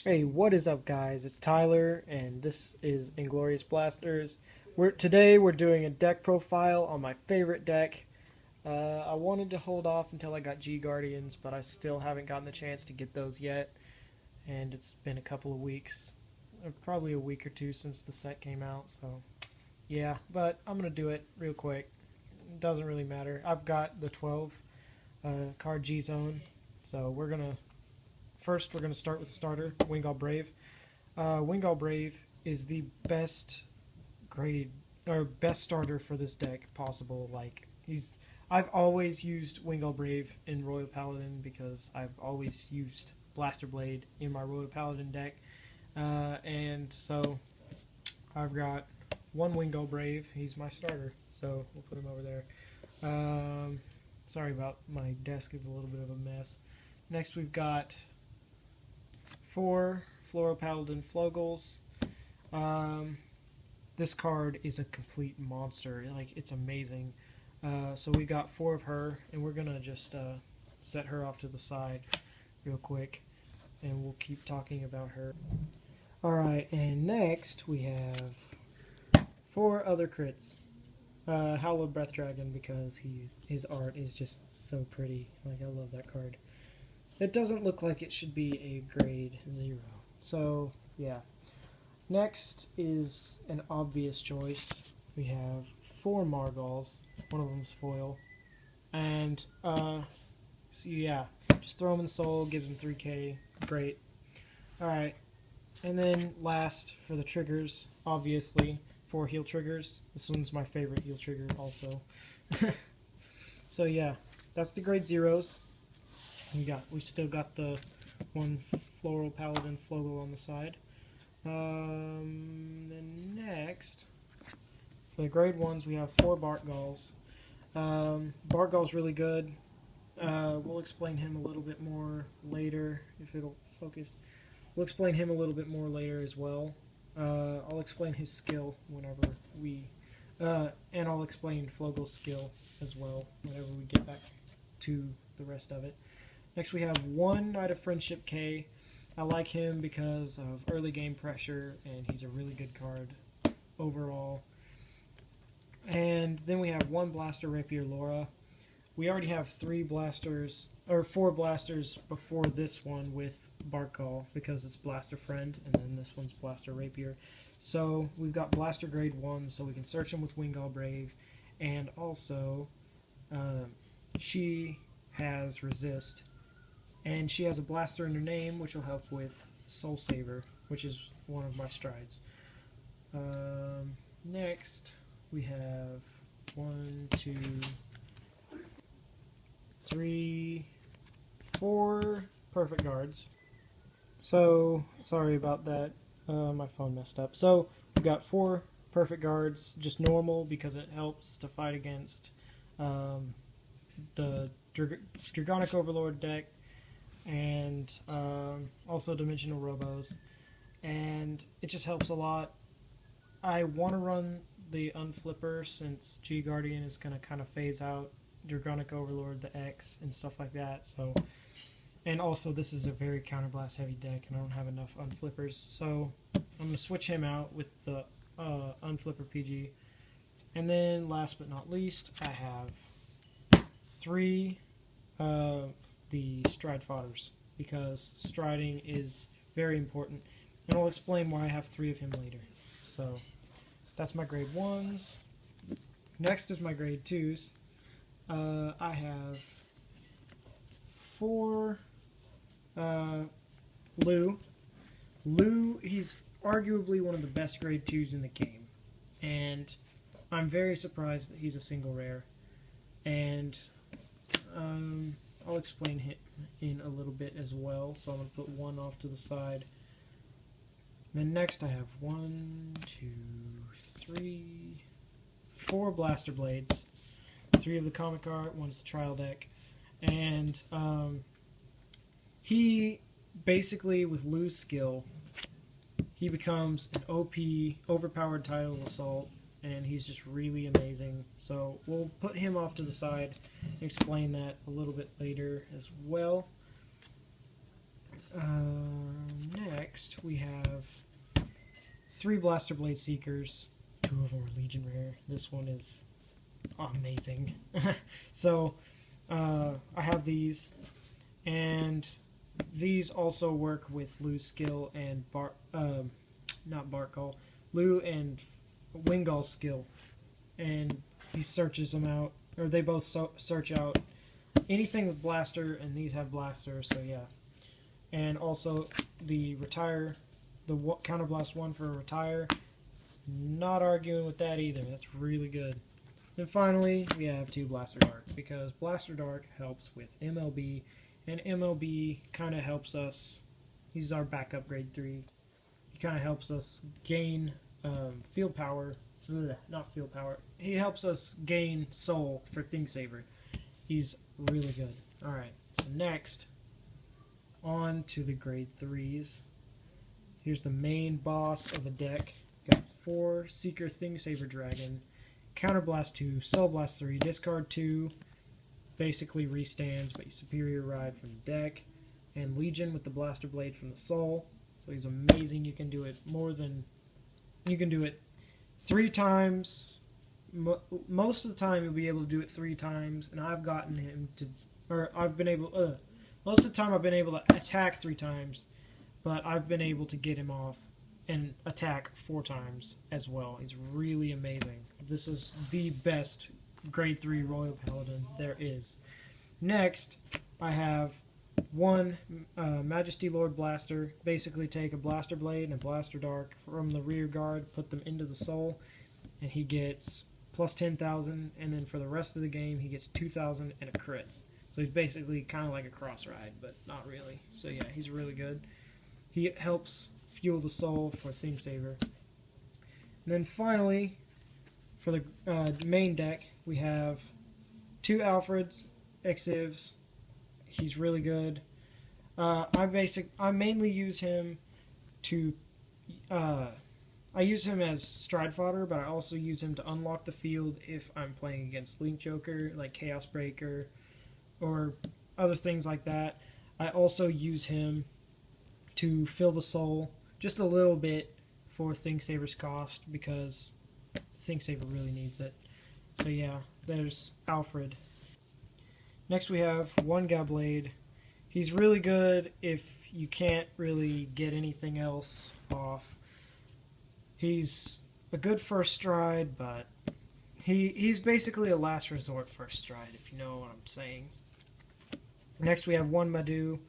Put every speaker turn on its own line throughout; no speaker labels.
Hey, what is up, guys? It's Tyler, and this is Inglorious Blasters. Today we're doing a deck profile on my favorite deck. I wanted to hold off until I got G Guardians, but I still haven't gotten the chance to get those yet, and it's been a couple of weeks, probably a week or two since the set came out. So yeah, but I'm gonna do it real quick. It doesn't really matter. I've got the 12 card G Zone, so we're gonna start with the starter, Wingal Brave. Wingal Brave is the best grade or best starter for this deck possible. I've always used Wingal Brave in Royal Paladin because I've always used Blaster Blade in my Royal Paladin deck, and so I've got one Wingal Brave. He's my starter, so we'll put him over there. Sorry about my desk is a little bit of a mess. Next we've got four Floral Paladin Flogels. This card is a complete monster. It's amazing. So we got four of her, and we're gonna just set her off to the side real quick, and we'll keep talking about her. Alright, and next we have four other crits. Hallowed Breath Dragon, because his art is just so pretty. I love that card. It doesn't look like it should be a grade 0. So, yeah. Next is an obvious choice. We have four Margals. One of them's foil. And, so yeah. Just throw him in the soul, gives him 3k. Great. Alright. And then last, for the triggers, obviously, 4 heal triggers. This one's my favorite heal trigger also. So yeah, that's the grade 0s. We still got the one Floral Paladin Flogel on the side. Then next, for the grade 1s, we have 4 Bartgalls. Bartgall's really good. We'll explain him a little bit more later, if it'll focus. We'll explain him a little bit more later as well. I'll explain his skill whenever we... and I'll explain Flogel's skill as well whenever we get back to the rest of it. Next we have one Knight of Friendship K. I like him because of early game pressure, and he's a really good card overall. And then we have one Blaster Rapier Laura. We already have 4 blasters before this one with Bartgall, because it's Blaster Friend, and then this one's Blaster Rapier. So we've got Blaster Grade 1, so we can search him with Wingal Brave, and also she has Resist. And she has a blaster in her name, which will help with Soul Saver, which is one of my strides. Next, we have 1, 2, 3, 4 perfect guards. So, sorry about that. My phone messed up. So, we've got 4 perfect guards, just normal, because it helps to fight against the Dragonic Overlord deck, and also Dimensional Robos, and it just helps a lot. I want to run the Unflipper since G Guardian is going to kind of phase out Dragonic Overlord, the X, and stuff like that. So, and also this is a very counterblast heavy deck, and I don't have enough Unflippers, so I'm going to switch him out with the Unflipper PG. And then last but not least, I have 3 the stride fodders, because striding is very important, and I'll explain why I have 3 of him later. So that's my grade 1s. Next is my grade 2s. I have 4 Lou. Lou, he's arguably one of the best grade 2s in the game, and I'm very surprised that he's a single rare, and I'll explain him in a little bit as well, so I'm going to put 1 off to the side. Then next I have 1, 2, 3, 4 Blaster Blades. 3 of the comic art, 1's the trial deck. And he basically, with Lou's skill, he becomes an OP, overpowered Tidal Assault, and he's just really amazing. So we'll put him off to the side and explain that a little bit later as well. next we have 3 Blaster Blade Seekers. 2 of them are Legion Rare. This one is amazing. So I have these, and these also work with Lou's skill and not Bartgull, Lou and Wingull's skill, and he searches them out, or they both search out anything with blaster, and these have blaster, so yeah. And also the retire, the counterblast one for retire, not arguing with that either. That's really good. And finally, we have 2 Blaster Dark, because Blaster Dark helps with MLB, and MLB kind of helps us. He's our backup grade 3. He kind of helps us gain field power. Not field power. He helps us gain soul for Thingsaver. He's really good. Alright, so next, on to the grade 3s. Here's the main boss of the deck. Got 4 Seeker Thingsaver Dragon, Counterblast 2, Soul Blast 3, Discard 2, basically restands, but you Superior Ride from the deck, and Legion with the Blaster Blade from the Soul. So he's amazing. You can do it you can do it 3 times. Most of the time you'll be able to do it 3 times, and I've gotten him to, or I've been able, most of the time I've been able to attack 3 times, but I've been able to get him off and attack 4 times as well. He's really amazing. This is the best grade 3 Royal Paladin there is. Next, I have 1 Majesty Lord Blaster. Basically take a Blaster Blade and a Blaster Dark from the rear guard, put them into the Soul, and he gets plus 10,000, and then for the rest of the game he gets 2,000 and a crit. So he's basically kind of like a cross ride, but not really. So yeah, he's really good. He helps fuel the soul for Thingsaver. And then finally, for the main deck, we have 2 Alfreds, Exivs. He's really good. I mainly use him to I use him as stride fodder, but I also use him to unlock the field if I'm playing against Link Joker, like Chaos Breaker, or other things like that. I also use him to fill the soul just a little bit for Thingsaver's cost, because Thingsaver really needs it. So yeah, there's Alfred. Next we have 1 Gabblade. He's really good if you can't really get anything else off. He's a good first stride, but he's basically a last resort first stride, if you know what I'm saying. Next we have 1 Madhu.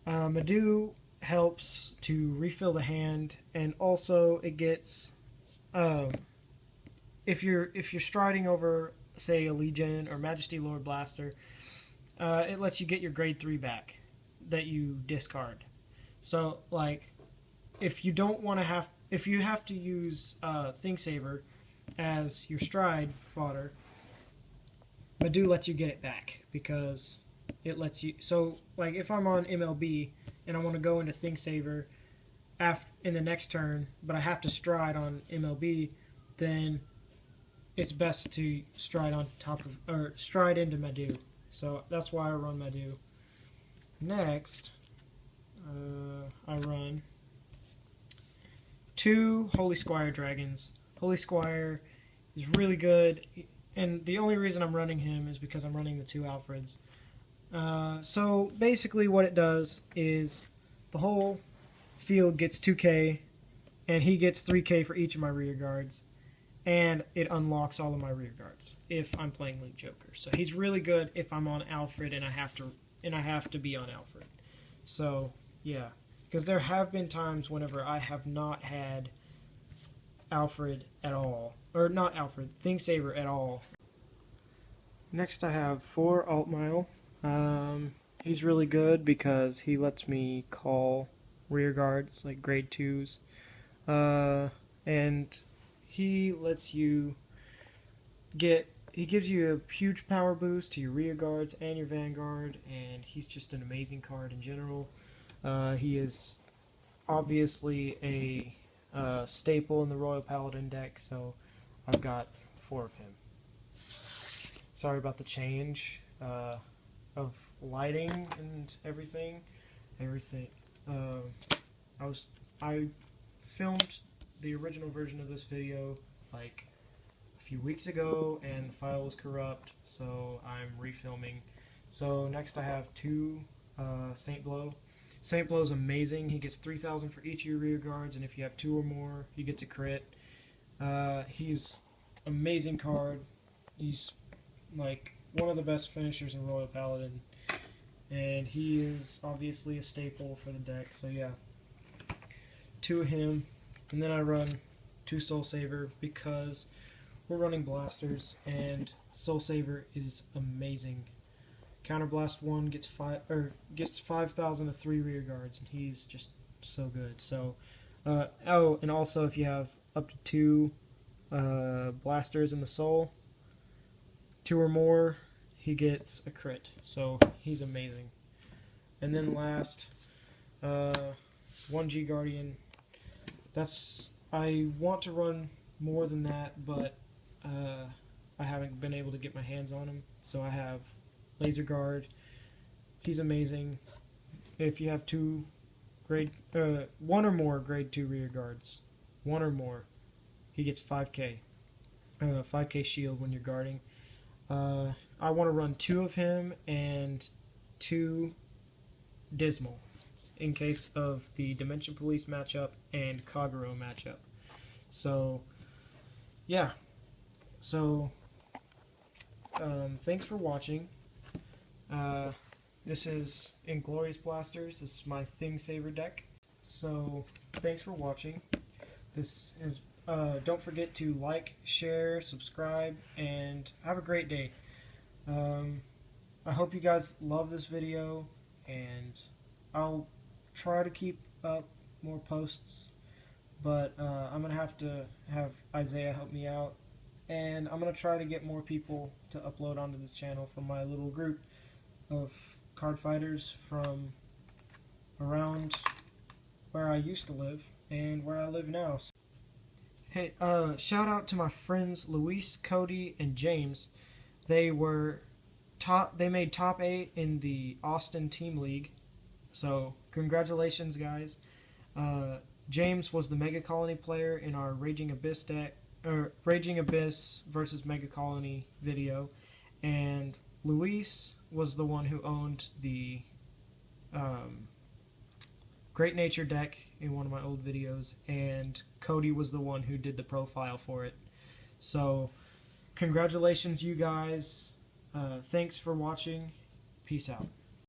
Madhu helps to refill the hand, and also it gets if you're striding over, say, a Legion or Majesty Lord Blaster, it lets you get your grade 3 back that you discard. So like if you have to use Thingsaver as your stride fodder, Madhu lets you get it back, because it lets you. So like if I'm on MLB and I want to go into Thingsaver in the next turn, but I have to stride on MLB, then it's best to stride on top of, or stride into Madhu. So that's why I run Madhu. Next, I run 2 Holy Squire Dragons. Holy Squire is really good, and the only reason I'm running him is because I'm running the 2 Alfreds. So basically what it does is the whole field gets 2k, and he gets 3k for each of my rear guards, and it unlocks all of my rear guards if I'm playing Link Joker. So he's really good if I'm on Alfred and I have to be on Alfred. So yeah, because there have been times whenever I have not had Alfred at all, or not Alfred, Thingsaver at all. Next I have 4 Altmile. He's really good because he lets me call rear guards, like grade 2s, and he lets you he gives you a huge power boost to your rear guards and your vanguard, and he's just an amazing card in general. He is obviously a staple in the Royal Paladin deck, so I've got 4 of him. Sorry about the change of lighting and everything. I filmed the original version of this video like a few weeks ago, and the file was corrupt, so I'm refilming. So next I have two Saint Blow. Saint Blow is amazing. He gets 3,000 for each of your rear guards, and if you have two or more, he gets a crit. He's amazing card. He's like one of the best finishers in Royal Paladin, and he is obviously a staple for the deck. So yeah, two of him, and then I run two Soul Saver because we're running blasters, and Soul Saver is amazing. Counterblast 1 gets 5,000 to 3 rear guards, and he's just so good. So, oh, and also if you have up to 2 blasters in the soul, 2 or more, he gets a crit. So he's amazing. And then last, 1G Guardian. I want to run more than that, but I haven't been able to get my hands on him. So I have Laser Guard. He's amazing. If you have 1 or more grade 2 rear guards, 1 or more, he gets 5k. 5k shield when you're guarding. I want to run 2 of him and 2 Dismal in case of the Dimension Police matchup and Kagero matchup. So, yeah. So, thanks for watching. This is Inglorious Blasters. This is my Thing Saver deck. So, thanks for watching. This is, don't forget to like, share, subscribe, and have a great day. I hope you guys love this video, and I'll try to keep up more posts, but I'm going to have Isaiah help me out, and I'm going to try to get more people to upload onto this channel from my little group of card fighters from around where I used to live and where I live now. Hey, shout out to my friends Luis, Cody, and James. They made top 8 in the Austin Team League. So, congratulations, guys. James was the Mega Colony player in our Raging Abyss deck, or Raging Abyss versus Mega Colony video, and Luis was the one who owned the Great Nature deck in one of my old videos, and Cody was the one who did the profile for it. So, congratulations, you guys. Thanks for watching. Peace out.